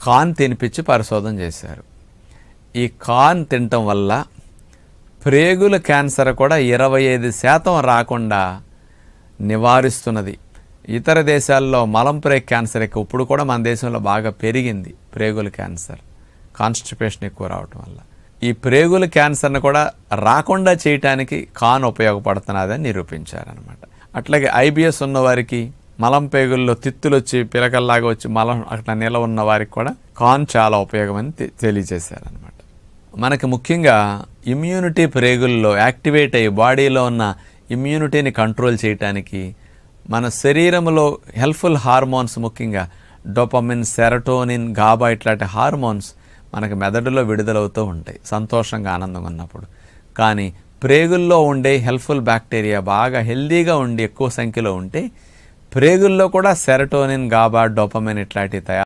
Corn తినిపించి పరిశోధన చేశారు. ఈ కార్న్ తినటం వల్ల ప్రేగుల క్యాన్సర్ కూడా 25% రాకుండా నివారిస్తున్నది. ఇతర దేశాల్లో మలంప్రేగ్ క్యాన్సర్ ఎక్కువ, ఇప్పుడు కూడా మన దేశంలో బాగా పెరిగింది ప్రేగుల క్యాన్సర్, కాన్స్టిపేషన్ ఎక్కువ రావటం వల్ల. ఈ ప్రేగుల క్యాన్సర్ని కూడా రాకుండా చేయటానికి కార్న్ ఉపయోగపడుతున్నదని నిరూపించారనమాట. అట్లాగే ఐబిఎస్ ఉన్నవారికి, మలం పేగుల్లో తిత్తులు వచ్చి పిలకల్లాగా వచ్చి మలం అట్లా నిల ఉన్న వారికి కూడా కార్న్ చాలా ఉపయోగమని తెలియజేశారనమాట. మనకి ముఖ్యంగా ఇమ్యూనిటీ ప్రేగుల్లో యాక్టివేట్ అయ్యి బాడీలో ఉన్న ఇమ్యూనిటీని కంట్రోల్ చేయటానికి మన శరీరంలో హెల్ప్ఫుల్ హార్మోన్స్, ముఖ్యంగా డోపమిన్, సెరటోనిన్, గాబా ఇట్లాంటి హార్మోన్స్ మనకి మెదడులో విడుదలవుతూ ఉంటాయి సంతోషంగా, ఆనందంగా ఉన్నప్పుడు. కానీ ప్రేగుల్లో ఉండే హెల్ప్ఫుల్ బ్యాక్టీరియా బాగా హెల్దీగా ఉండి ఎక్కువ సంఖ్యలో ఉంటే ప్రేగుల్లో కూడా సెరటోనిన్, గాబా, డోపమిన్ ఇట్లాంటివి తయారు